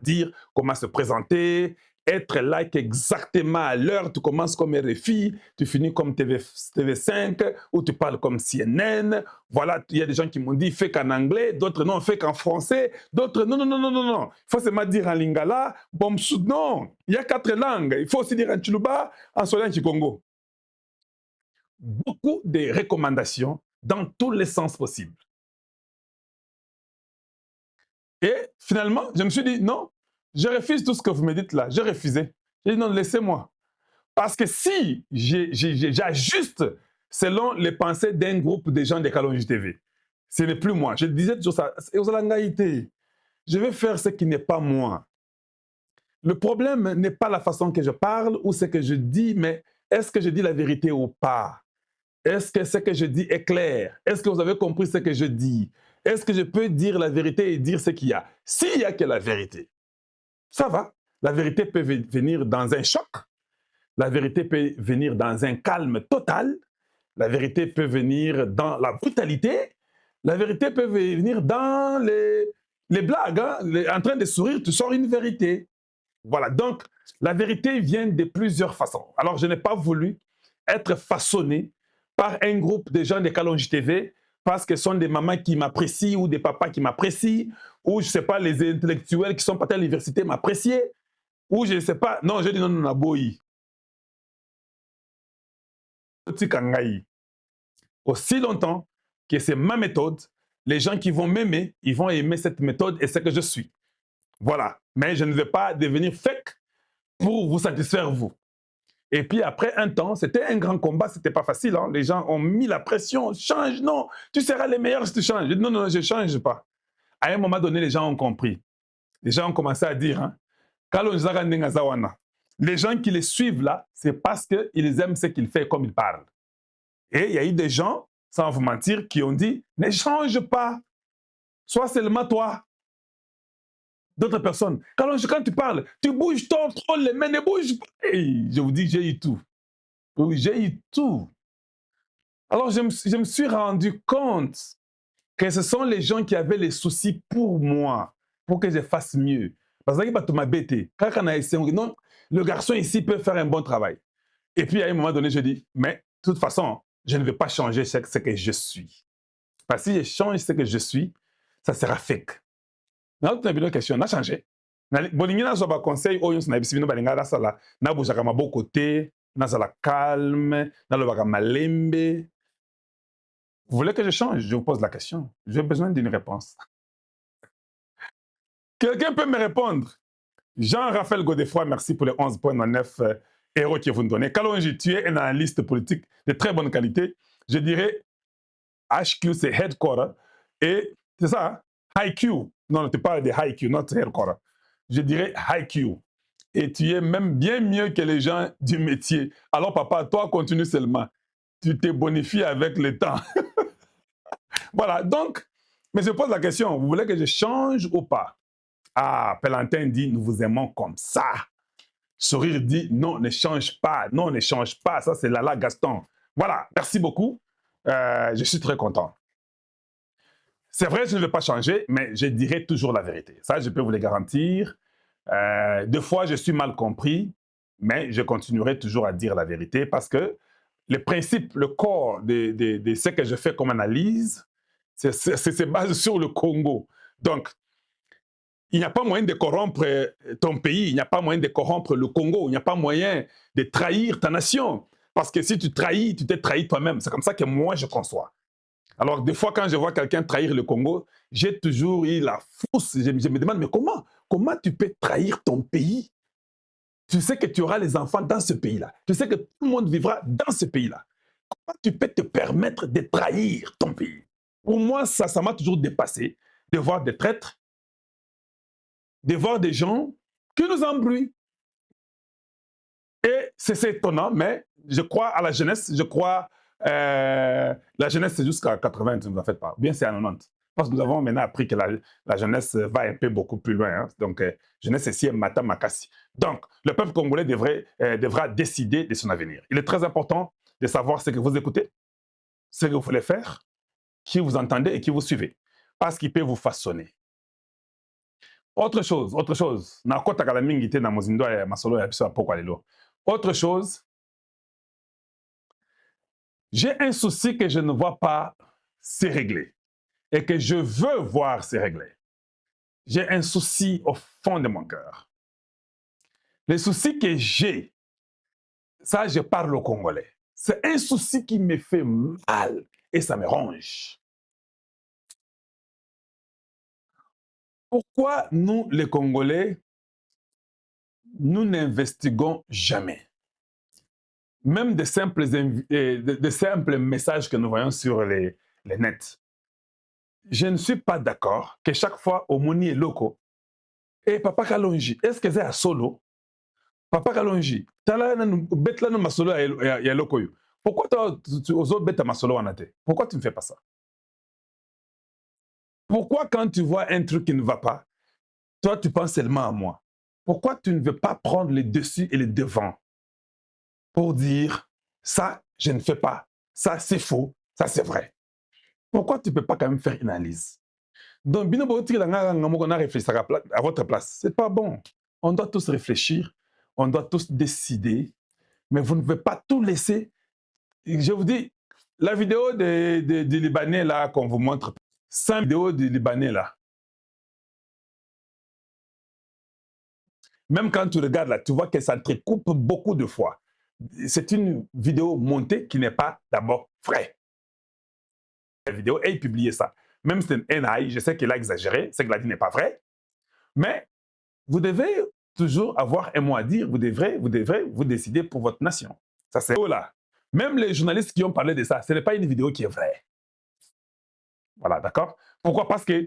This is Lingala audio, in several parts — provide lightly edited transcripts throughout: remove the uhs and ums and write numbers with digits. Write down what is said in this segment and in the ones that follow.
dire comment se présenter, être like exactement à l'heure. Tu commences comme RFI, tu finis comme TV5, ou tu parles comme CNN. Voilà, il y a des gens qui m'ont dit fais qu'en anglais, d'autres non, fais qu'en français, d'autres non, non, non, non, non, non. Il faut seulement dire en lingala, bon, non, il y a 4 langues. Il faut aussi dire en Chiluba, en Solin, Chikongo. Beaucoup de recommandations dans tous les sens possibles. Et finalement, je me suis dit, non, je refuse tout ce que vous me dites là. J'ai refusé. J'ai dit, non, laissez-moi. Parce que si j'ajuste selon les pensées d'un groupe de gens de Kalonji TV, ce n'est plus moi. Je disais toujours ça. Je vais faire ce qui n'est pas moi. Le problème n'est pas la façon que je parle ou ce que je dis, mais est-ce que je dis la vérité ou pas? Est-ce que ce que je dis est clair? Est-ce que vous avez compris ce que je dis? Est-ce que je peux dire la vérité et dire ce qu'il y a? S'il y a que la vérité, ça va. La vérité peut venir dans un choc. La vérité peut venir dans un calme total. La vérité peut venir dans la brutalité. La vérité peut venir dans les blagues. Hein? En train de sourire, tu sors une vérité. Voilà, donc la vérité vient de plusieurs façons. Alors, je n'ai pas voulu être façonné par un groupe de gens de Kalonji TV parce que ce sont des mamans qui m'apprécient ou des papas qui m'apprécient ou, je ne sais pas, les intellectuels qui sont partis à l'université m'apprécier ou je ne sais pas. Non, je dis non, non, non, boy. Aussi longtemps que c'est ma méthode, les gens qui vont m'aimer, ils vont aimer cette méthode et ce que je suis. Voilà. Mais je ne vais pas devenir fake pour vous satisfaire, vous. Et puis après un temps, c'était un grand combat, c'était pas facile. Hein? Les gens ont mis la pression, change, non, tu seras le meilleur si tu changes. Je dis, non, non, je ne change pas. À un moment donné, les gens ont compris. Les gens ont commencé à dire, hein, les gens qui les suivent là, c'est parce qu'ils aiment ce qu'il fait comme il parle. Et il y a eu des gens, sans vous mentir, qui ont dit, ne change pas, sois seulement toi. D'autres personnes, quand tu parles, tu bouges trop les mains, ne bouge pas. Hey, je vous dis, j'ai eu tout. Oui, j'ai eu tout. Alors, je me suis rendu compte que ce sont les gens qui avaient les soucis pour moi, pour que je fasse mieux. Parce que tu m'as bêté. Quand on a essayé, non, le garçon ici peut faire un bon travail. Et puis, à un moment donné, je dis, mais de toute façon, je ne vais pas changer ce que je suis. Parce que si je change ce que je suis, ça sera fake. Na autre une question, on a changé. Bolingi na zoba conseil oyo na bisibino balinga na sala na bojaka maboko te, na sala calme, na lobaka malembe. Vous voulez que je change? Je vous pose la question. J'ai besoin d'une réponse. Quelqu'un peut me répondre? Jean-Raphaël Godefroy, merci pour les 11,9 euros que vous nous donnez. Kalonji, tu es un analyste politique de très bonne qualité. Je dirais HQ, c'est Headquarter. Et c'est ça, hein? HiQ. Non, tu parles de HiQ, not Headquarter. Je dirais HiQ. Et tu es même bien mieux que les gens du métier. Alors, papa, toi, continue seulement. Tu t'es bonifié avec le temps. Voilà, donc, mais je pose la question, vous voulez que je change ou pas? Ah, Pelantin dit, nous vous aimons comme ça. Sourire dit, non, ne change pas, non, ne change pas. Ça, c'est Lala Gaston. Voilà, merci beaucoup. Je suis très content. C'est vrai, je ne vais pas changer, mais je dirai toujours la vérité. Ça, je peux vous le garantir. Des fois, je suis mal compris, mais je continuerai toujours à dire la vérité parce que le principe, le corps de ce que je fais comme analyse, se base sur le Congo. Donc, il n'y a pas moyen de corrompre ton pays, il n'y a pas moyen de corrompre le Congo, il n'y a pas moyen de trahir ta nation. Parce que si tu trahis, tu t'es trahi toi-même. C'est comme ça que moi, je conçois. Alors, des fois, quand je vois quelqu'un trahir le Congo, j'ai toujours eu la frousse. Je me demande, mais comment tu peux trahir ton pays? Tu sais que tu auras les enfants dans ce pays-là. Tu sais que tout le monde vivra dans ce pays-là. Comment tu peux te permettre de trahir ton pays? Pour moi, ça m'a toujours dépassé de voir des traîtres, de voir des gens qui nous embrouillent. Et c'est étonnant, mais je crois à la jeunesse, je crois la jeunesse c'est jusqu'à 80, ne vous en faites pas, bien c'est à 90. Parce que nous avons maintenant appris que la jeunesse va un peu beaucoup plus loin. Hein. Donc, jeunesse c'est si Mata Makassi. Donc, le peuple congolais devra décider de son avenir. Il est très important de savoir ce que vous écoutez, ce que vous voulez faire, qui vous entendez et qui vous suivez. Parce qu'il peut vous façonner. Autre chose, autre chose. Nakota la mingi te na mozindo ya masolo ya biso poko lelo. Autre chose, j'ai un souci que je ne vois pas se régler et que je veux voir se régler. J'ai un souci au fond de mon cœur. Le souci que j'ai, ça je parle au Congolais. C'est un souci qui me fait mal et ça me ronge. Pourquoi nous, les Congolais, nous n'investiguons jamais? Même des simples messages que nous voyons sur les nets. Je ne suis pas d'accord que chaque fois au Moni et Loco, et Papa Kalonji, est-ce que c'est à solo? Papa Kalonji, pourquoi tu oses bête ma solo en athée? Pourquoi tu ne fais pas ça? Pourquoi quand tu vois un truc qui ne va pas, toi tu penses seulement à moi? Pourquoi tu ne veux pas prendre les dessus et les devants pour dire ça, je ne fais pas, ça c'est faux, ça c'est vrai? Pourquoi tu ne peux pas quand même faire une analyse? Donc, réfléchir à votre place. C'est pas bon. On doit tous réfléchir, on doit tous décider, mais vous ne pouvez pas tout laisser. Je vous dis, la vidéo du Libanais là qu'on vous montre, 5 vidéos du Libanais là. Même quand tu regardes là, tu vois que ça te coupe beaucoup de fois. C'est une vidéo montée qui n'est pas d'abord vraie. La vidéo est publiée ça. Même si c'est un NAI, je sais qu'il a exagéré, c'est que la vie n'est pas vraie, mais vous devez toujours avoir un mot à dire, vous devrez vous décider pour votre nation. Ça c'est là. Même les journalistes qui ont parlé de ça, ce n'est pas une vidéo qui est vraie. Voilà, d'accord? Pourquoi? Parce que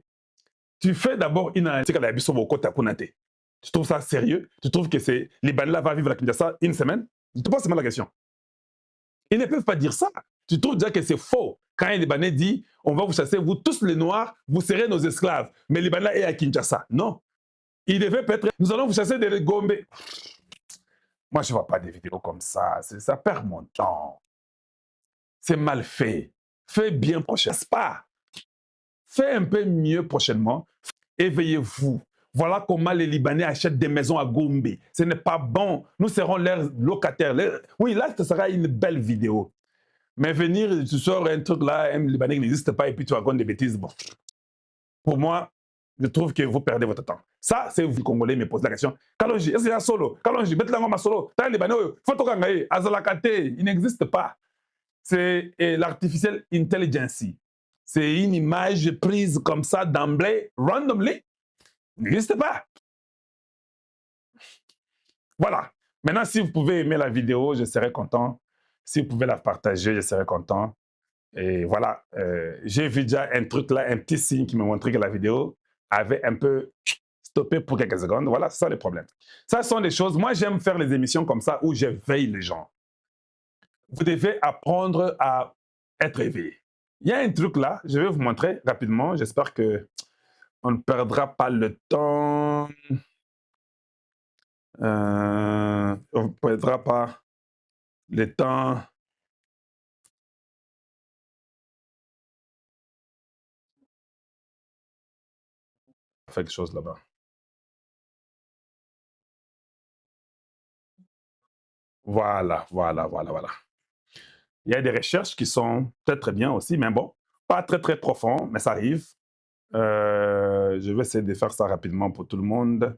tu fais d'abord une analyse à la Bisobo Kota Kunate. Tu trouves ça sérieux? Tu trouves que c'est Libanais va vivre à Kinshasa une semaine? Je te pose seulement la question. Ils ne peuvent pas dire ça. Tu trouves déjà que c'est faux. Quand un Libanais dit, on va vous chasser, vous tous les Noirs, vous serez nos esclaves. Mais Libanais est à Kinshasa. Non. Il devait peut-être, nous allons vous chasser des Gombe. Moi, je ne vois pas des vidéos comme ça. Ça perd mon temps. C'est mal fait. Fais bien prochainement. Pas. Fais un peu mieux prochainement. Éveillez-vous. Voilà comment les Libanais achètent des maisons à Gombe. Ce n'est pas bon. Nous serons leurs locataires. Oui, là, ce sera une belle vidéo. Mais venir, tu sors un truc là, un Libanais qui n'existe pas, et puis tu racontes des bêtises. Bon. Pour moi, je trouve que vous perdez votre temps. Ça, c'est vous, Congolais, me posez la question. Kalonji, est-ce qu'il y a solo? Kalonji, bête la solo. T'as un Libanais, photo kangaye, azalakate, il n'existe pas. C'est l'artificial intelligence. C'est une image prise comme ça d'emblée, randomly. Il n'existe pas. Voilà. Maintenant, si vous pouvez aimer la vidéo, je serai content. Si vous pouvez la partager, je serai content. Et voilà, j'ai vu déjà un truc là, un petit signe qui me montrait que la vidéo avait un peu stoppé pour quelques secondes. Voilà, c'est ça le problème. Ça sont des choses, moi j'aime faire les émissions comme ça où j'éveille les gens. Vous devez apprendre à être éveillé. Il y a un truc là, je vais vous montrer rapidement. J'espère que on ne perdra pas le temps. On ne perdra pas le temps. Quelque chose là-bas. Voilà, voilà, voilà, voilà. Il y a des recherches qui sont peut-être très bien aussi, mais bon, pas très très profond, mais ça arrive. Je vais essayer de faire ça rapidement pour tout le monde.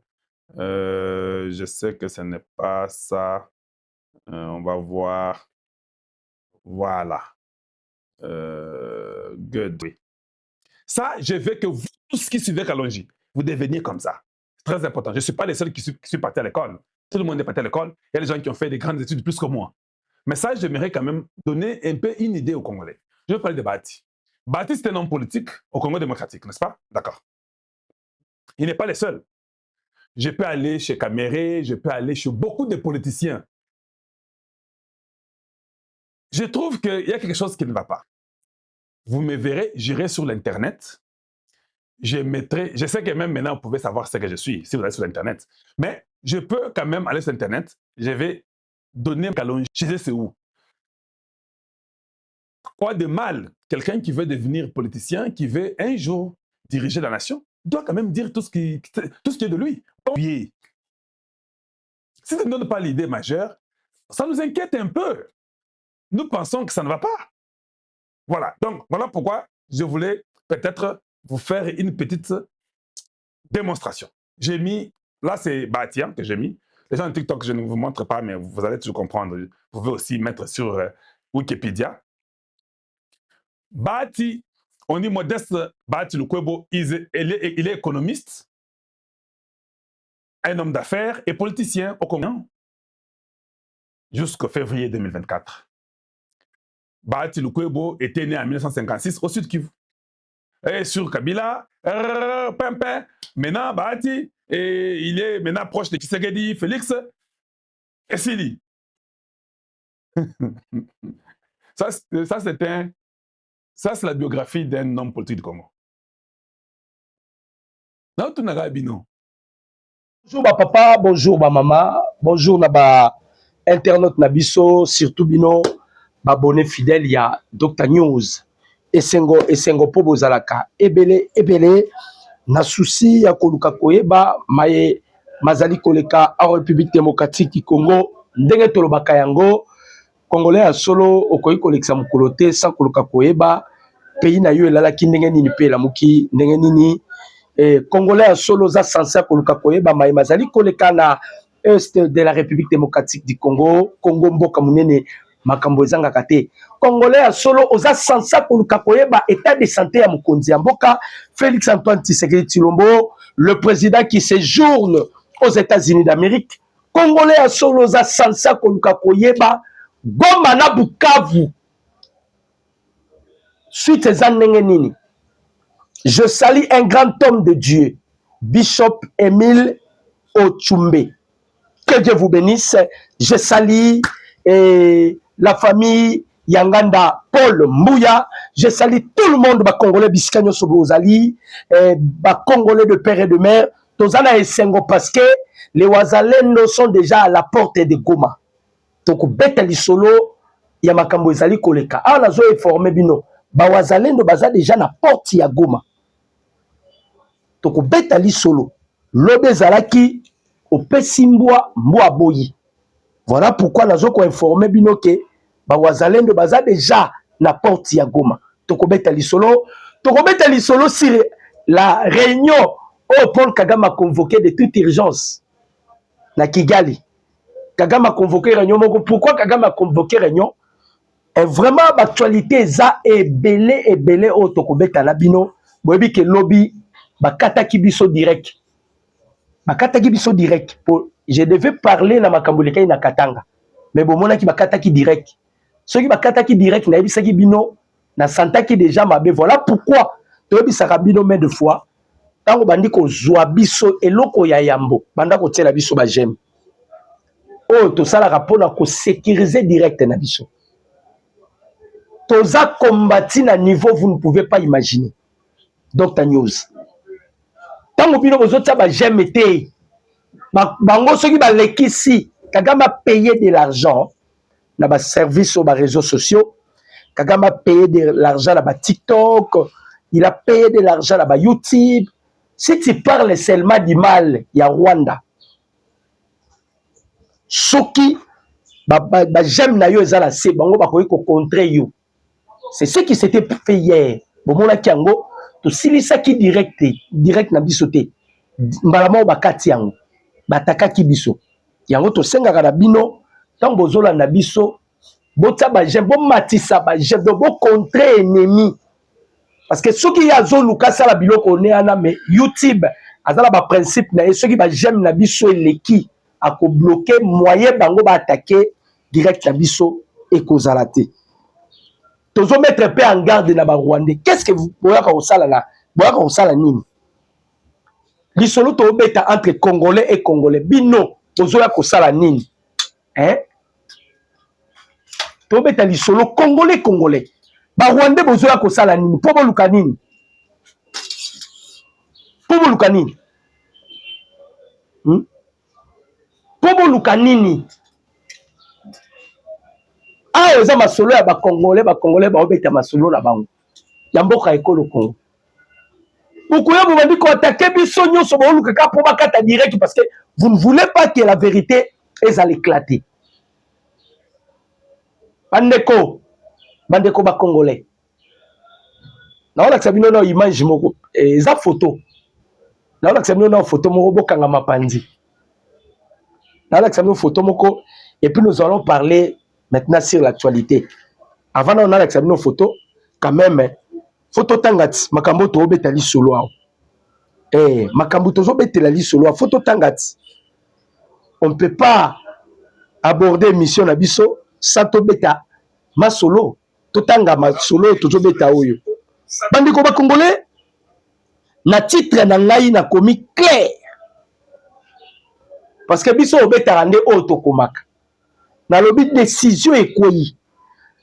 Je sais que ce n'est pas ça. On va voir. Voilà. Good. Oui. Ça, je veux que vous, tous qui suivez Kalonji, vous deveniez comme ça. C'est très important. Je ne suis pas les seuls qui suis parti à l'école. Tout le monde est parti à l'école. Il y a des gens qui ont fait des grandes études plus que moi. Mais ça, j'aimerais quand même donner un peu une idée aux Congolais. Je vais parler de Bati. Bati, c'est un homme politique au Congo démocratique, n'est-ce pas? D'accord. Il n'est pas le seul. Je peux aller chez Kaméré, je peux aller chez beaucoup de politiciens. Je trouve qu'il y a quelque chose qui ne va pas. Vous me verrez, j'irai sur l'Internet, je mettrai, je sais que même maintenant, vous pouvez savoir ce que je suis, si vous allez sur l'Internet, mais je peux quand même aller sur Internet, je vais donner Kalonji, je sais c'est où. Quoi de mal? Quelqu'un qui veut devenir politicien, qui veut un jour diriger la nation, doit quand même dire tout ce qui est de lui. Si tu ne donnes pas l'idée majeure, ça nous inquiète un peu. Nous pensons que ça ne va pas. Voilà, donc voilà pourquoi je voulais peut-être vous faire une petite démonstration. J'ai mis, là c'est Bâti que j'ai mis. Les gens de TikTok, je ne vous montre pas, mais vous allez toujours comprendre. Vous pouvez aussi mettre sur Wikipédia. Bâti, on dit Modeste Bâti Lukwebo, il est économiste, un homme d'affaires et politicien au Congo jusqu'au février 2024. Bâti Lukwebo était né en 1956 au Sud Kivu. Et sur Kabila, pimpin. Maintenant, Bâti, il est maintenant proche de Tshisekedi, Félix et Sili. Ça c'est la biographie d'un homme politique du Congo. Bonjour ma papa, bonjour ma maman, bonjour na internaute Nabiso, surtout bino, abonné fidèle ya Dr News. Esengo po bozalaka ebele na souci ya koluka koyeba maye mazali koleka en République démocratique du Congo ndenge tolobaka yango Congolais ya solo okoyi kolekisa mokolo te sans koluka koyeba pays na yo elalaki ndenge nini pe lamuki ndenge nini Congolais ya solo za censé koluka koyeba maye mazali koleka na est de la République démocratique du Congo, Congo mboka munene makambo ezangaka te. Congolais ya solo oza censé koluka koyeba état de santé ya mokonzi ya mboka Félix Antoine Tshisekedi Tshilombo, le président qui séjourne aux États-Unis d'Amérique. Congolais ya solo oza censé koluka koyeba Goma na Bukavu suite eza ndenge nini. Je salue un grand homme de Dieu, Bishop Émile Ochumbe. Que Dieu vous bénisse. Je salue la famille Yanganda Paul Mbouya. Je salue tout le monde, Congolais Biscanyo Sobozali, Congolais de père et de mère. Tozana et Sengo parce que les Wazalendo sont déjà à la porte de Goma. Donc, Betali Solo, Yamakambo Ezali Koleka. Ah, on a informé Bino. Wazalendo baza déjà na porte ya Goma. Donc, Betali Solo. Lobe Zalaki. Opesimbwa mbwa boyi. Voilà pourquoi nous avons informé bino que Wazalendo baza déjà na porte ya Goma. Tokobeta lisolo sur la réunion où Paul Kagame a convoqué de toute urgence na Kigali. Kagame a convoqué réunion. Pourquoi Kagame a convoqué réunion? Et vraiment l'actualité za ebele o tokobeta la bino. Boyebi ke lobby bakata kibiso direct. Bakataki biso direct. Je devais parler na makambuleka na Katanga. Mais bon, mona ki bakataki direct. Ceux qui bakataki direct na ebisaki bino na santaki déjà mabe. Voilà pourquoi to ebisaka bino mais de fois tango bandi ko zwa biso eloko ya yambo. Banda ko tiela biso ba j'aime. Oh, to sala rapona ko sécuriser direct na biso. Toza combattu na niveau vous ne pouvez pas imaginer. Dr News. Tango bino bozotsa ba j'aime été bango soki ba lekisi Kagame a payé de l'argent na ba service aux réseaux sociaux. Kagame a payé de l'argent na ba TikTok, il a payé de l'argent na ba YouTube. Si tu parles seulement du mal ya Rwanda, soki ba j'aime na yo ezala se bango ba koyi ko contrer yo. C'est ce qui s'était fait hier. Bomona kiango to silisa ki direct na bisoté. Mbalama bakati yango. Bataka kibiso. Yango to sengaka na bino tant bozola na biso bota ba j'aime bon matisa ba j'aime de bon contre ennemi. Parce que ceux qui yazo luka sala biloko ne ana mais YouTube azala ba principe na ceux qui ba j'aime na biso eleki a ko bloquer moyen bango ba attaquer direct na biso et kozala te. Tozo mettre peu en garde na ba Rwandais. Qu'est-ce que vous boyaka ko sala là? Boyaka ko sala nini? Lisolo to beta entre Congolais et Congolais. Bino tozoya ko sala nini? Hein? To beta lisolo Congolais. Ba Rwandais bozoya ko sala nini? Po boluka nini? Po boluka nini? Po boluka nini? Ah, oza masolo ya ba Congolais ba obeta masolo na bango. Ya mboka ekolo Congo. Pourquoi vous m'avez dit qu'on attaquait Bissonio sur mon kaka pour ma carte direct parce que vous ne voulez pas que la vérité est à l'éclater. Bandeko ba Congolais. Na on sabino na image moko eza photo. Na on sabino na photo moko bokanga mapandi. Na on sabino photo moko et puis nous allons parler maintenant sur l'actualité. Avant on a sabino photo quand même photo tangati makambo to betali solo. Makambo to betali solo photo tangati. On ne peut pas aborder mission na biso sans to beta ma solo to tanga ma solo to beta oyo. Bandeko ba Congolais na titre na ngai na komi clair parce que biso obeta rande auto komaka na lobi décision ekoyi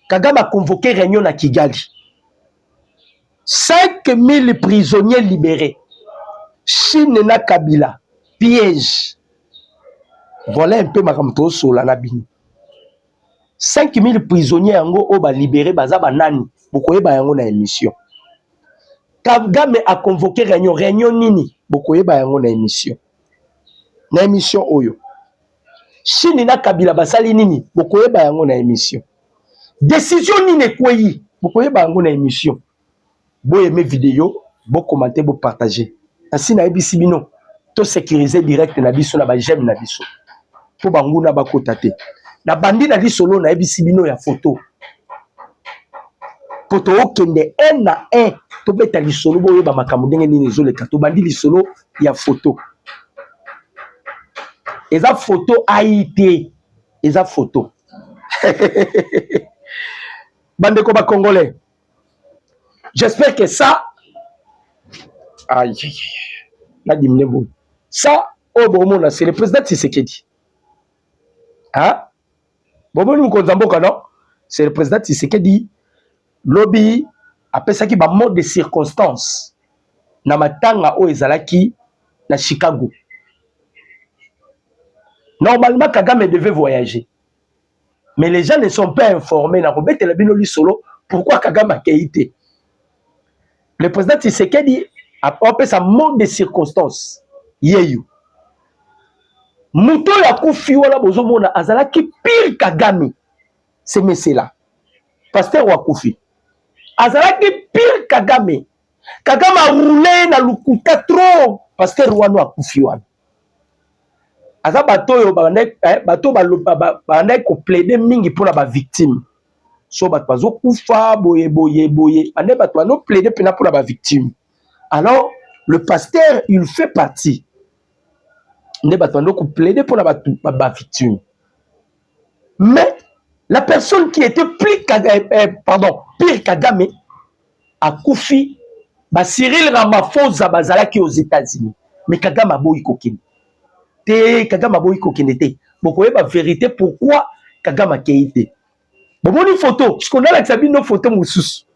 Kagame a convoqué réunion na Kigali 5000 prisonniers libérés Chine na Kabila piège voilà un peu makamto sola na bini 5000 prisonniers yango o ba libéré baza banani bokoyeba yango na émission Kagame a convoqué réunion nini bokoyeba yango na émission oyo Chine na Kabila basali nini bokoyeba yango na émission décision nini ekweyi bokoyeba yango na émission boye mes vidéos bo commenter bo partager ainsi na ebisi bino to sécuriser direct na biso na ba j'aime na biso po banguna bakota te na bandi na lisolo na ebisi bino ya photo poto okende un à un to beta lisolo boye ba makambo ndenge nini ezoleka to bandi lisolo ya photo eza photo AIT eza photo bandeko ba Congolais j'espère que ça aïe la dimnebo ça oh bon c'est le président Tshisekedi hein bon nous konzamboka non c'est le président Tshisekedi lobby après ça qui ba mode de circonstance na matanga o ezalaki na Chicago. Normalement Kagame devait voyager mais les gens ne sont pas informés na robete la bino li solo pourquoi Kagame a quitté. Le président Tshisekedi a opé sa mode de circonstance yeyu muto ya kufi wala bozomona azalaki pire Kagame c'est monsieur là pasteur wa kufi azalaki pire Kagame a roulé na lukuta trop pasteur wano akufi wana aza bato yo bato bandai ko plaider mingi pour ba victime so bato bazo kufa boye ane bato bano plaider pena pour ba victime. Alors le pasteur il fait partie ne bato bano ko plaider pour ba victime. Mais la personne qui était pire Kagame a kufi ba Cyril Ramaphosa bazalaki aux États-Unis mais Kagame a boyi kokini te Kagame a boyi kokini te bokoye ba vérité pourquoi Kagame a keité. Bon une photo ce qu'on a là ça nos photos moussus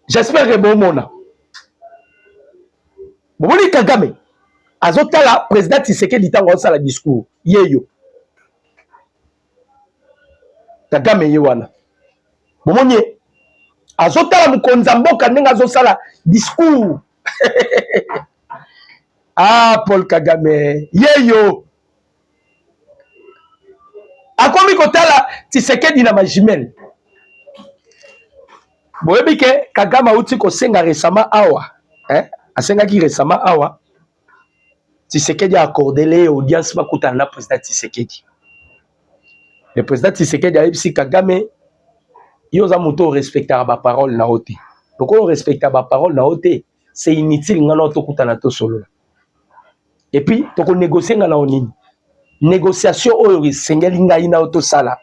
j'espère que bon mona bon Kagame azotala président Tshisekedi tango sala discours yeyo Kagame yewana bomonye azotala mukonza mboka ndenge azosala discours ah Paul Kagame yeyo akomi kotala Tshisekedi na majimel boyebi ke Kagame auti kosenga récemment awa asengaki récemment awa Tshisekedi a accordé les audiences bakutana na président Tshisekedi. Le président Tshisekedi a dit Kagame yoza muto respectera ba parole na ote. Donc on respecte ba parole na ote, c'est inutile ngana to kutana to solo. Et puis to ko négocier ngana onini. Négociation oyo sengeli ngai na oto sala.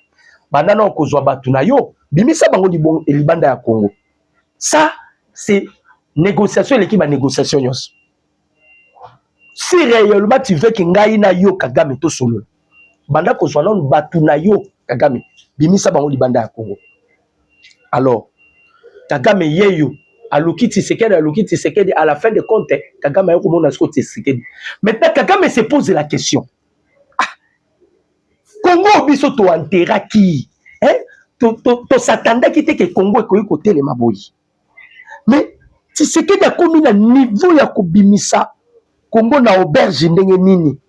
Banana ko zwa batu na yo, bimisa bango libongo libanda ya Congo. Ça c'est négociation l'équipe ba négociation nyos. Si réellement tu veux que ngai na yo Kagame to solo. Banda ko zwa non batu na yo Kagame, bimisa bango libanda ya Congo. Alors Kagame yeyo aluki Tshisekedi à la fin de compte Kagame yoko mona sko Tshisekedi. Maintenant Kagame se pose la question. Congo biso to enteraki to s'attendait que Congo ekoyi kotelema boyi. Mais Tshisekedi akomi na niveau ya kobimisa Congo na auberge ndenge nini.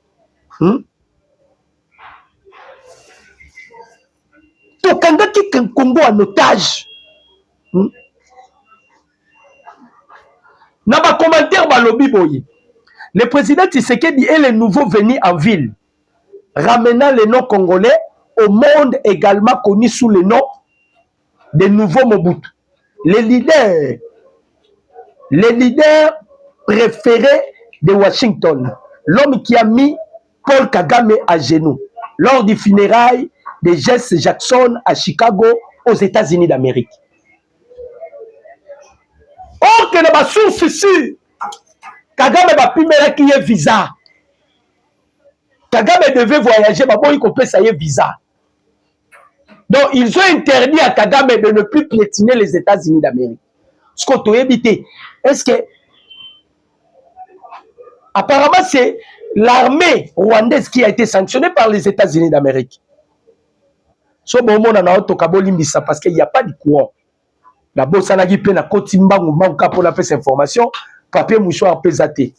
Tokangaki Congo en otage. Na ba commentaire balobi boye. Le président Tshisekedi est le nouveau venu en ville, ramenant les noms congolais au monde également connu sous le nom de nouveaux Mobutu. Les leaders préférés de Washington, l'homme qui a mis Paul Kagame à genoux lors du funérail de Jesse Jackson à Chicago, aux États-Unis d'Amérique. Or que les sources ici, Kagame va primer qui est visa. Kagame devait voyager, mais bon, il peut ça y est visa. Donc, ils ont interdit à Kagame de ne plus piétiner les États-Unis d'Amérique. Ce qu'on doit éviter. Est-ce que... Apparemment, c'est l'armée rwandaise qui a été sanctionnée par les États-Unis d'Amérique. So bon on a auto kabolimbisa parce qu'il n'y a pas de courant. La bosse na gipe na kotimba ngumba pour la faire information, papier mouchoir pesate.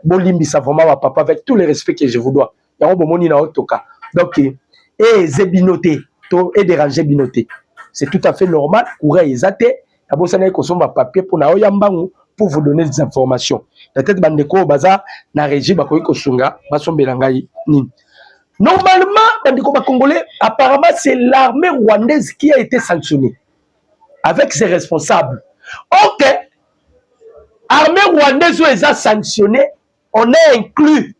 Bolimbisa vraiment papa avec tout le respect que je vous dois. Ya bomoni na auto ka. Donc zebinoté to et déranger binoté. C'est tout à fait normal, courant ezate. La bosse na ko somba papier pour na oyambangu pour vous donner des informations. Peut-être bandeko baza na régie bakoyi ko sunga basombela ngai nini. Normalement, Congolais, apparemment, c'est l'armée rwandaise qui a été sanctionnée avec ses responsables. Ok, l'armée rwandaise les a sanctionnée, on a inclus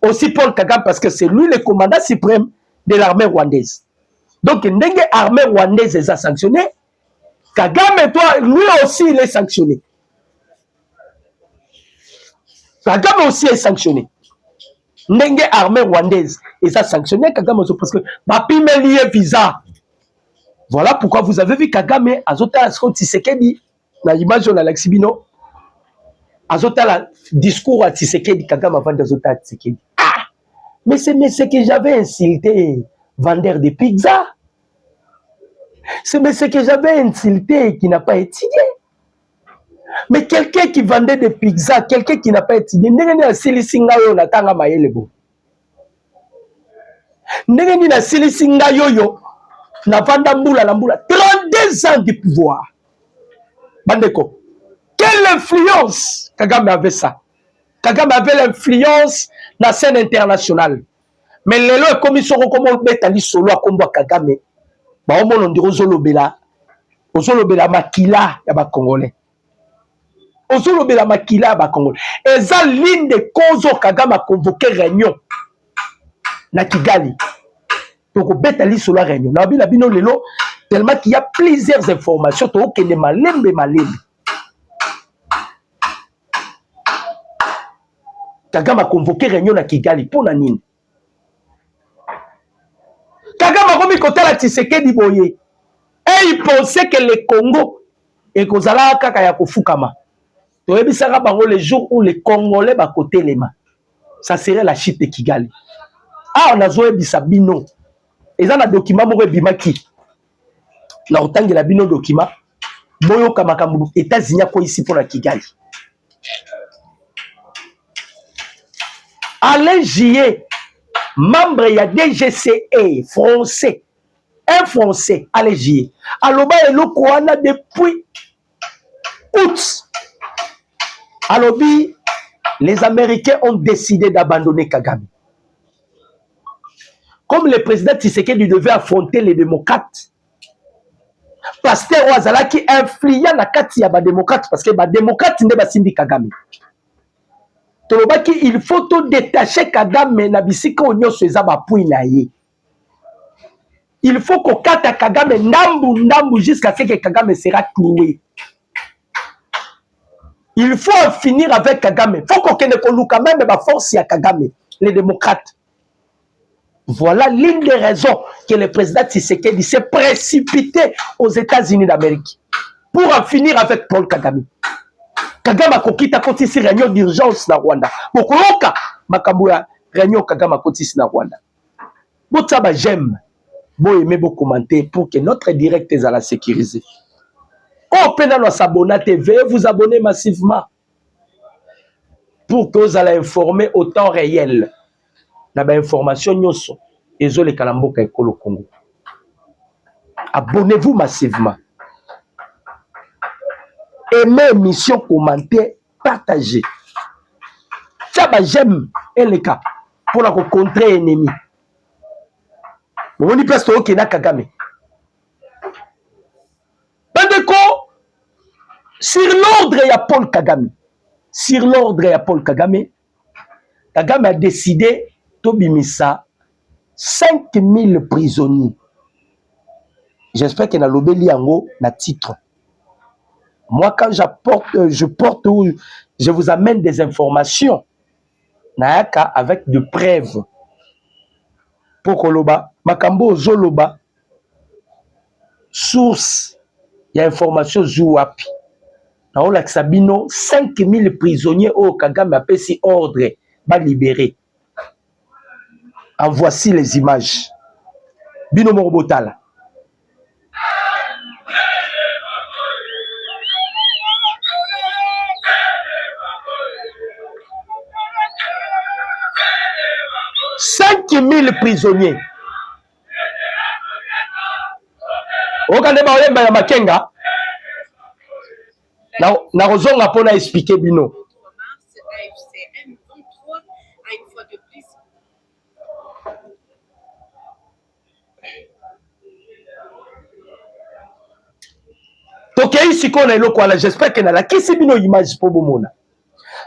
aussi Paul Kagame parce que c'est lui le commandant suprême de l'armée rwandaise. Donc, l'armée rwandaise les a sanctionnés, Kagame, toi, lui aussi, il est sanctionné. Kagame aussi est sanctionné. N'enge armée rwandaise et ça sanctionné Kagame parce que Bapime lié visa. Voilà pourquoi vous avez vu Kagame azota Tshisekedi na image on Alexis Bino azota la discours à Tshisekedi Kagame avant d'azota Tshisekedi. Ah, mais c'est que j'avais insulté vendeur de pizza. C'est ce que j'avais insulté qui n'a pas étudié. Mais quelqu'un qui vendait des pizzas, quelqu'un qui n'a pas étudié, n'est-ce pas na tanga maelebo. N'est-ce pas silisinga yoyo na vanda mbula la mbula 32 ans de pouvoir. Bandeko. Quelle influence Kagame avait ça? Kagame avait l'influence dans la scène internationale. Mais les lois comme ils sont comme on betali solo à combo Kagame. Ba on on dit ozolobela makila ya ba Congolais. Ozolobela makila ba Congolais. Eza ligne de cause Kagame a convoqué réunion na Kigali. Donc betali solo réunion. Na bila bino lelo tellement qu'il y a plusieurs informations to que ne malembe. Kagame a convoqué réunion na Kigali pour na nini? Kagame a remis côté la Tshisekedi boye. Et il pensait que le Congo et kozala kaka ya kofukama. To ebisaka bango le jour où les Congolais ba côté les mains. Ça serait la chute de Kigali. Ah on a zoé bisabino. Et ça na document moko bimaki. Na otangi la bino document. Boyo kamakambu États-Unis ko ici pour la Kigali. Alain Gier, membre ya DGCE français. Un français, Alain Gier. Aloba eloko wana depuis août. Alobi, les Américains ont décidé d'abandonner Kagame. Comme le président Tshisekedi devait affronter les démocrates, Pasteur Ouazala qui influent la kati ya ba démocrate parce que ba démocrate ne ba simbi Kagame. Tolobaki il faut tout détacher Kagame na bisika onyoso eza ba pui na ye. Il faut qu'on kata Kagame ndambu jusqu'à ce que Kagame sera cloué. Il faut en finir avec Kagame. Il faut qu'on ait quand même la force à Kagame, les démocrates. Voilà l'une des raisons que le président Tshisekedi s'est précipité aux États-Unis d'Amérique pour en finir avec Paul Kagame. Kagame a kokita kotisi réunion d'urgence na Rwanda. Bokoyoka makambo ya réunion Kagame a kotisi na Rwanda. Botsaba j'aime. Bon aimer, bon commenter pour que notre direct est à la sécuriser. Oh, Penano s'abonner à TV, vous abonnez massivement pour que vous allez informer au temps réel. Na ba information nyoso ezo le kalamboka ekolo Congo. Abonnez-vous massivement. Aimez émission, commentez, partagez. Tchaba j'aime et les cas pour la contrer ennemi. On dit presque au Kenya Kagame. Bandeko, sur l'ordre il y a Paul Kagame. Sur l'ordre il y a Paul Kagame. Kagame a décidé Tobimisa 5000 prisonniers. J'espère qu'il y a l'obéli yango na titre. Moi, quand je vous amène des informations, naaka avec de preuves. Pour Koloba, Makambo Zoloba, source, il y a information Zouapi. Dans la Sabino, 5000 prisonniers au Kagame a si ordre, va libérer. En voici les images. Bino Morobotala. « 5000 prisonniers. » Regardez bien, il y a Makenga. Na rozonga pona expliquer bino. Donc ici qu'on est là, j'espère que la kisi bino image pour bomona.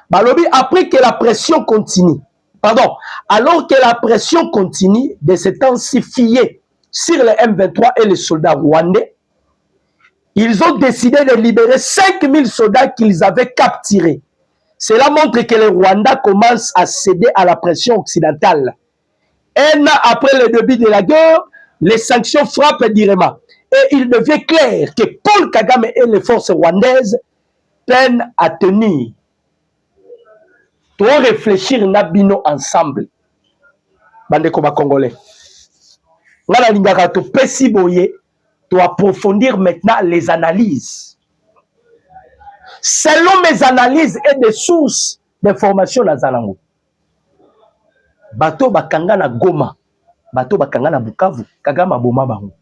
Balobi après que la pression continue. Pardon, alors que la pression continue de s'intensifier sur les M23 et les soldats rwandais, ils ont décidé de libérer 5000 soldats qu'ils avaient capturés. Cela montre que le Rwanda commence à céder à la pression occidentale. Un an après le début de la guerre, les sanctions frappent directement. Et il devient clair que Paul Kagame et les forces rwandaises peinent à tenir. Pour réfléchir Nabino ensemble. Bandeko ba Congolais. Ngala lingaka to pesi boye, to approfondir maintenant les analyses. Selon mes analyses et des sources d'informations na Zalango. Bato bakanga na Goma, bato bakanga na Bukavu, Kagame boma bango.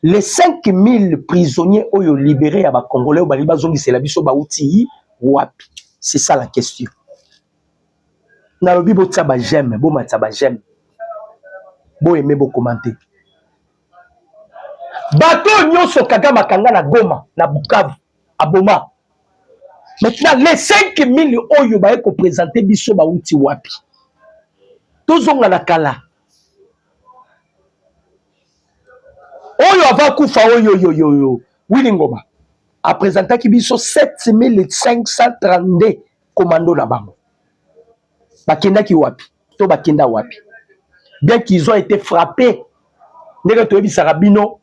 Les 5000 prisonniers oyo libérés à ba Congolais ba liba zongi c'est la biso ba outi wapi. C'est ça la question. Na lobi bo tsaba j'aime, bo matsaba j'aime. Bo aimer bo commenter. Bato nyonso Kagame kanga na Goma, na Bukavu, à Boma. Maintenant les 5000 oyo ba ko présenter biso ba outi wapi. Tozonga na kala. Oyo ava kufa oyo Willy Ngoma a présenté ki biso 7532 commandos na bango. Bakenda ki wapi? To bakenda wapi? Bien qu'ils ont été frappés, ndenge toyebi sarabino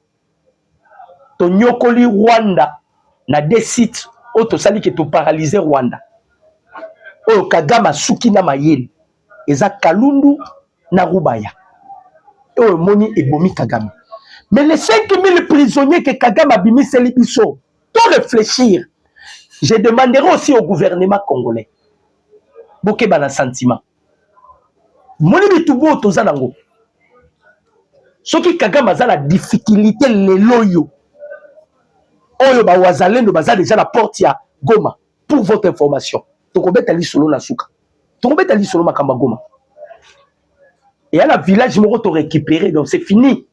to nyokoli Rwanda na des sites oto sali ke to paralyser Rwanda. Oyo Kagame suki na mayeli eza Kalundu na Rubaya. Oyo moni ebomi Kagame. Mais les 5000 prisonniers que Kagame a bimi c'est libiso. Tout réfléchir. Je demanderai aussi au gouvernement congolais. Boke bana sentiment. Moni bitubo tozanango. Soki Kagame a la difficulté les loyo. Oyo ba wazalendo baza déjà la porte ya Goma pour votre information. Tokobeta li solo na suka. Tokobeta li solo makamba Goma. Et à la village moko to récupérer donc c'est fini.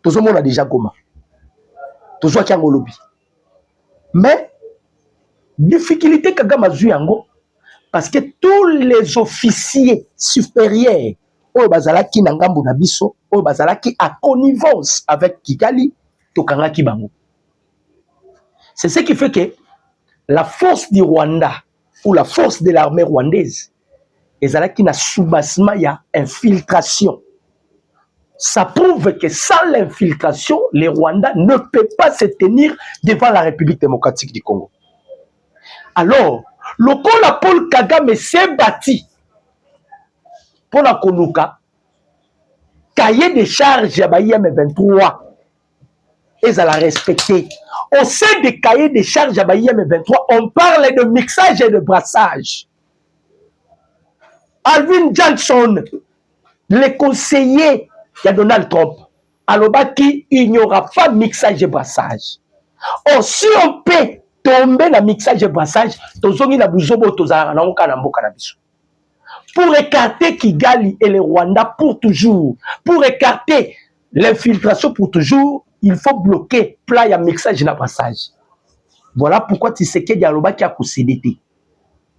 Tout le monde a déjà Goma. Tout le monde a lobby. Mais, difficulté Kagame a yango parce que tous les officiers supérieurs, au bazalaki nangambo na biso, au bazalaki à connivence avec Kigali, tokanga kibango. C'est ce qui fait que la force du Rwanda ou la force de l'armée rwandaise, ezalaki na soubassement ya infiltration. Ça prouve que sans l'infiltration, les Rwandais ne peuvent pas se tenir devant la République démocratique du Congo. Alors, le Paul Kagame s'est bâti pour la Konuka, cahier des charges à M23. et à la respecter. Au sein des cahiers des charges à M23, on parle de mixage et de brassage. Alvin Johnson, le conseiller de Donald Trump, alobaki, il n'y aura pas de mixage et brassage. Or, si on peut tomber dans le mixage et brassage, pour écarter Kigali et le Rwanda pour toujours, pour écarter l'infiltration pour toujours, il faut bloquer plat et mixage et brassage. Voilà pourquoi Tshisekedi alobaki a CDT.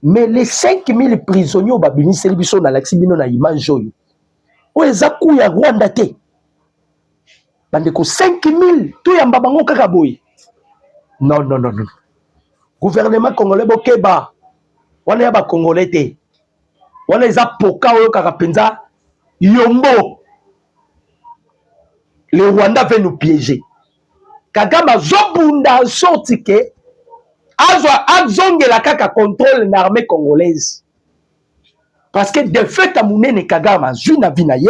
Mais les 5000 prisonniers au Babini Selibiso na Laxibino na Imanjoyo, où est Zakou ya Rwanda te? Bandeko 5000, tout ya mbabango kakaboy. Non. Gouvernement congolais bokeba. Wana ya ba congolais te. Wana eza poka oyo kaka penza yombo. Le Rwanda veut nous piéger. Kagame zobunda sorti ke azongela kaka contrôle l'armée congolaise. Parce que de fait à Mounene Kagame Zuna Vinaye,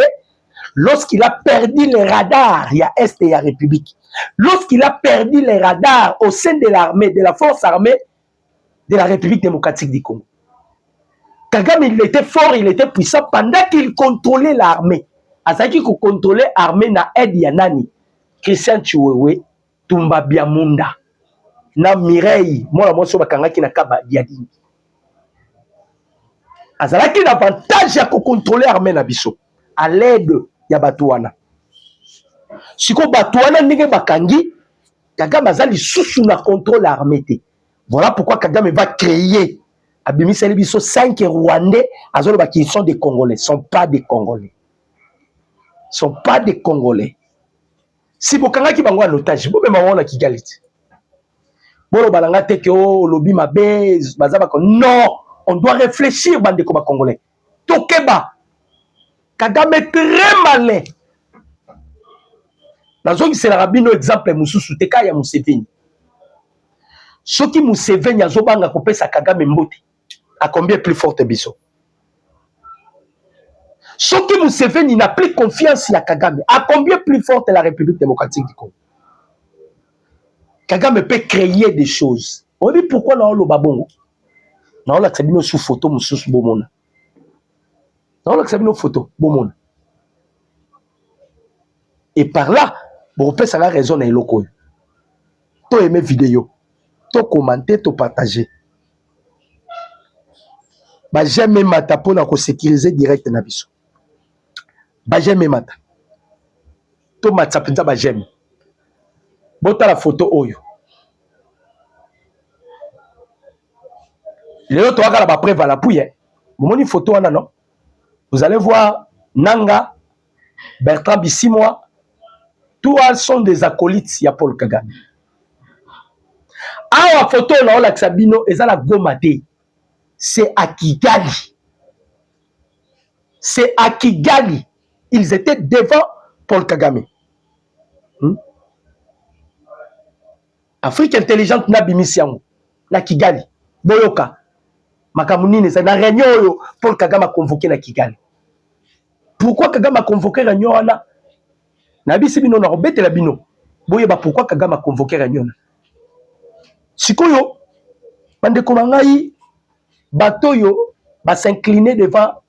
lorsqu'il a perdu les radars, il y a Est et il y a République. Lorsqu'il a perdu les radars au sein de l'armée, de la force armée de la République démocratique du Congo. Kagame, il était fort, il était puissant pendant qu'il contrôlait l'armée. À ce qu'il contrôlait l'armée na aide Yanani, Christian Chiwewe, Tumba Biamunda, na Mireille, moi la bakanga qui na kaba Yadini. Azalaki l'avantage à contrôler l'armée na biso à l'aide ya Batouana. Siko Batouana ndenge bakangi, Kagame azali sous na contrôle l'armée. Voilà pourquoi Kagame va créer Abimi Selibiso 5 Rwandais, azolo qui sont des Congolais, sont pas des Congolais. Sont pas des Congolais. Si bokanga ki bango en otage, bo même on a Kigali. Bolo balanga te ke o lobi mabe, bazaba ko non, on doit réfléchir bande ko ba Congolais. Tokeba. Kagame est très malin. La zone c'est la rabino exemple mususu te ka ya Museveni. Soki Museveni azobanga kopesa Kagame mbote. À combien plus forte biso? Soki Museveni n'a plus confiance à Kagame, à combien plus forte la République démocratique du Congo? Kagame peut créer des choses. On dit pourquoi dans le babongo? Dans la sabino sous photo mususu bomona. Dans la sabino photo bomona. Et par là, bon peut ça la raison na eloko. To aimer vidéo, to commenter, to partager. Bah jamais mata pour na ko sécuriser direct na biso. Bah jamais mata. To matsa penza ba jamais. Bota la photo oyo. Léo to akala ba preuve à l'appui. Vous montrez une photo wana non? Vous allez voir Nanga, Bertrand Bissimoa, tous sont des acolytes ya Paul Kagame. Ah, la photo là la Sabino et ça la Gomate. C'est à Kigali. C'est à Kigali. Ils étaient devant Paul Kagame. Afrique intelligente na bimisiango. Na Kigali. Boyoka. Makamunine, c'est la réunion Paul Kagame a convoqué na Kigali. Pourquoi Kagame a convoqué la réunion là? Nabi Sibino na robete la bino. Boyeba pourquoi Kagame a convoqué la réunion là? Sikoyo, bande komangai, batoyo, va s'incliner devant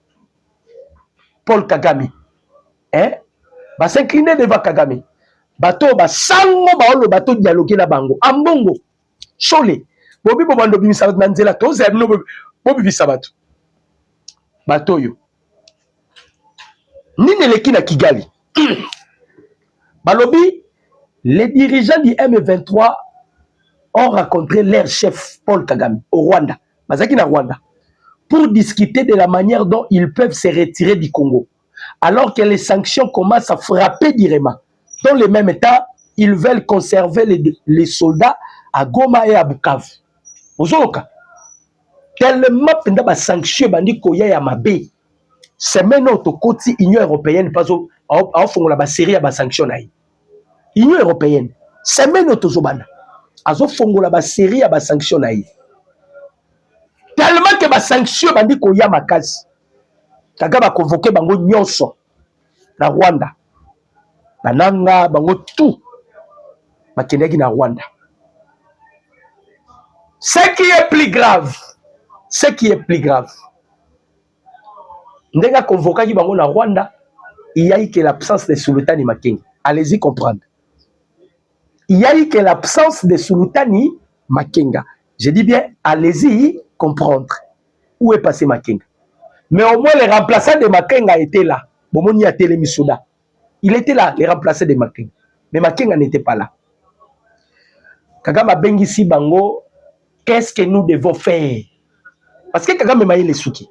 Paul Kagame. Hein? Va s'incliner devant Kagame. Bato, ba sango, ba olo, bato dialoguer na bango. Ambongo, chole. Bobi bobando bimisabat nanzela, to zemno bobi bisabato. Batoyo. Nini leki na Kigali. Balobi, les dirigeants du M23 ont rencontré leur chef Paul Kagame au Rwanda, Mazaki na Rwanda, pour discuter de la manière dont ils peuvent se retirer du Congo, alors que les sanctions commencent à frapper directement. Dans le même temps, ils veulent conserver les soldats à Goma et à Bukavu. Ozoka, tellement penda ba sanction bandi koya ya mabe, semaine auto koti Union européenne pas au fond la série à ba sanction na Union européenne, semaine auto zobana. Azo fongola ba série à ba sanction na yi. Tellement que ba sanction bandi ko ya makasi. Kagame a convoqué bango nyonso na Rwanda. Na Nanga bango tout. bakendaki na Rwanda. Ce qui est plus grave, ndenga convoqué bango na Rwanda, il y a eu que l'absence de Sultani Makenga. Allez-y comprendre. Il y a eu que l'absence de Sultani Makenga. Je dis bien, allez-y comprendre. Où est passé Makenga? Mais au moins, le remplaçant de Makenga était là. Bomoni a Télémisouda. Il était là, le remplaçant de Makenga. Mais Makenga n'était pas là. Kagame Bengisi Bango, qu'est-ce que nous devons faire? Parce que Kagame Maï les souki.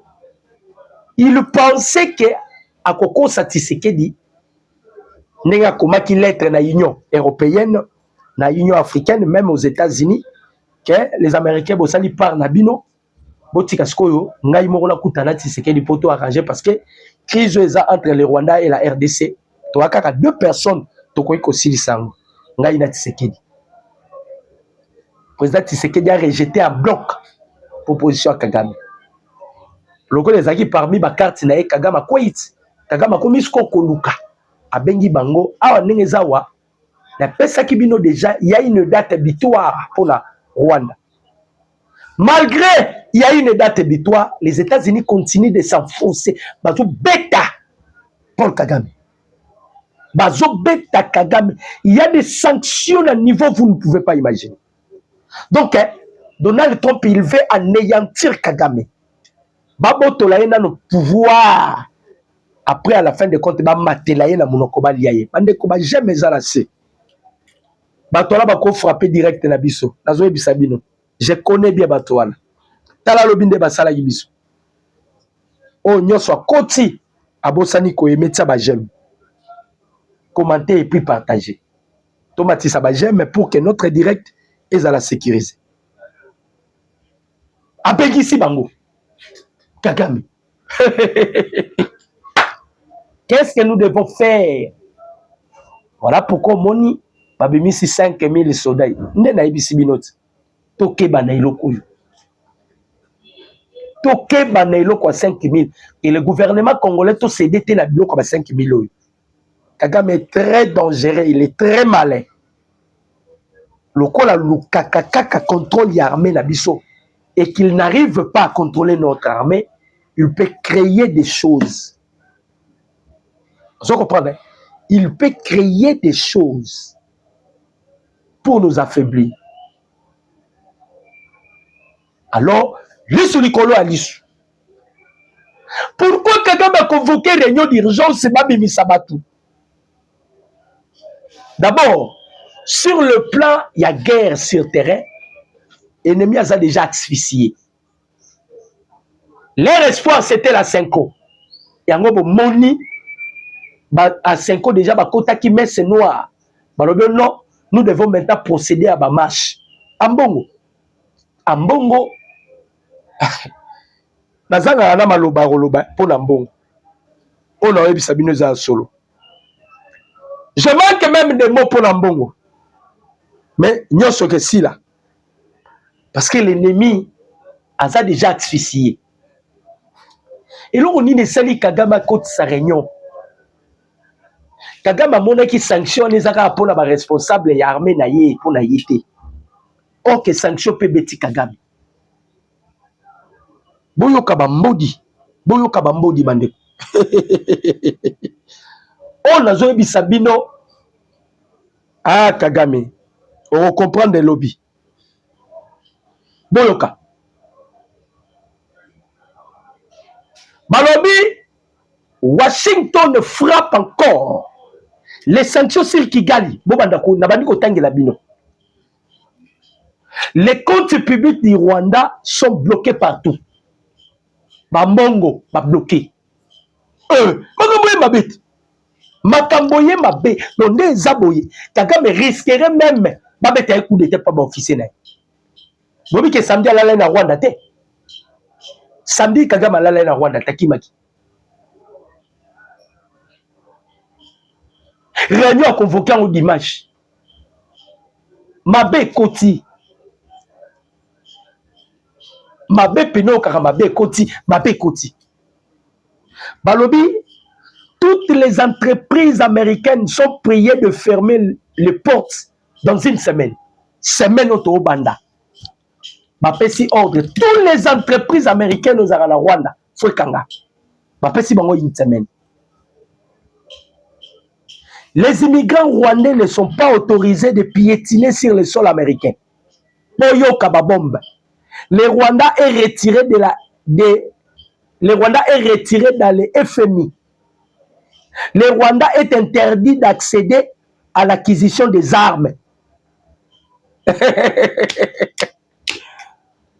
Il pensait que à Koko Tshisekedi n'enga komaki lettre na Union européenne, na Union africaine, même aux États-Unis, que les Américains bosali par Nabino, botika skoyo ngai moko na kutana Tshisekedi poto arranger parce que crise entre le Rwanda et la RDC, to akaka deux personnes to koyi ko silisango ngai na Tshisekedi. Président Tshisekedi a rejeté en bloc proposition à Kagame. Loko les aki parmi ba carte na Kagame kwait. Kagame komisko koluka. Abengi bango awa ndenge zawa na pesa kibino déjà il y a une date butoir pour la Rwanda. Malgré il y a une date butoir, les États-Unis continuent de s'enfoncer. Bazo beta Paul Kagame. Bazo beta Kagame. Il y a des sanctions à niveau vous ne pouvez pas imaginer. Donc Donald Trump il veut anéantir Kagame. Babo tolaena no pouvoir. Après, à la fin de compte, il va matelayer na monokoba liaye. Bande ko ba jamais zalase. Batola ba ko frapper direct na biso. Nazo ebisabino. Je connais bien batoala. Tala lobinde basala yibiso. Oh nyonso koti abosani ko emetsa ba j'aime. Commenter et puis partager. Tomatisa ba j'aime pour que notre direct est à la sécuriser. Apegisi bango. Kagame. Qu'est-ce que nous devons faire? Voilà pourquoi Moni a mis 5000 soldats. Nous avons mis Toke Banailoko. Toke Banailoko à 5000. Et le gouvernement congolais tout s'est dété à 5000. Kagame est très dangereux, il est très malin. Le Kola Lukakaka contrôle l'armée Nabiso et qu'il n'arrive pas à contrôler notre armée, il peut créer des choses. Vous comprenez? Il peut créer des choses pour nous affaiblir. Alors, l'issue Nicolo a l'issue. Pourquoi Kagame a convoqué une réunion d'urgence? C'est Babimi Sabatou. D'abord, sur le plan, il y a guerre sur terrain. L'ennemi a déjà asphyxié. Leur espoir, c'était la Cinco. Il y a un moni. À 5 ans déjà, Kota qui met c'est noir. Non, nous devons maintenant procéder à ma marche. Ambongo. Ambongo. Nazanga na maloba roloba pour l'ambongo. On aurait vu Sabine za solo. Je manque même des mots pour l'ambongo. Mais n'y a que si là. Parce que l'ennemi a déjà asphyxié. Et là, on dit que Sali Kagame côte sa réunion. Kagame a qui sanctionne les arabes pour la responsable et armée naïe pour naïté. Or que sanction peut bêti Kagame. Boyo kabambodi bande. On a joué bisabino. Ah Kagame, on comprend des lobbies. Boyoka. Malobi, Washington frappe encore. Les sanctions sur Kigali, les comptes publics du Rwanda sont bloqués partout. Bambongo, bloqué. Makamboye mabe, non des zaboye. Kagame risquerait même babete un coup d'état pas officiel. Vous voyez que samedi à la laine à Rwanda te. Samedi Kagame à la laine à Rwanda takimaki. Réunion a convoqué en dimanche. Mabe Koti. Mabe Peno Karamabe Koti. Mabe Koti. Balobi, toutes les entreprises américaines sont priées de fermer les portes dans une semaine. Semaine au Banda. Bapesi ordre. Toutes les entreprises américaines aux Arala Rwanda. Fouekanga. Bapesi bango une semaine. Les immigrants rwandais ne sont pas autorisés de piétiner sur le sol américain. Poyo Kababombe. Le Rwanda est retiré le Rwanda est retiré dans le FMI. Le Rwanda est interdit d'accéder à l'acquisition des armes.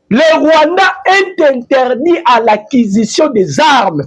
Le Rwanda est interdit à l'acquisition des armes.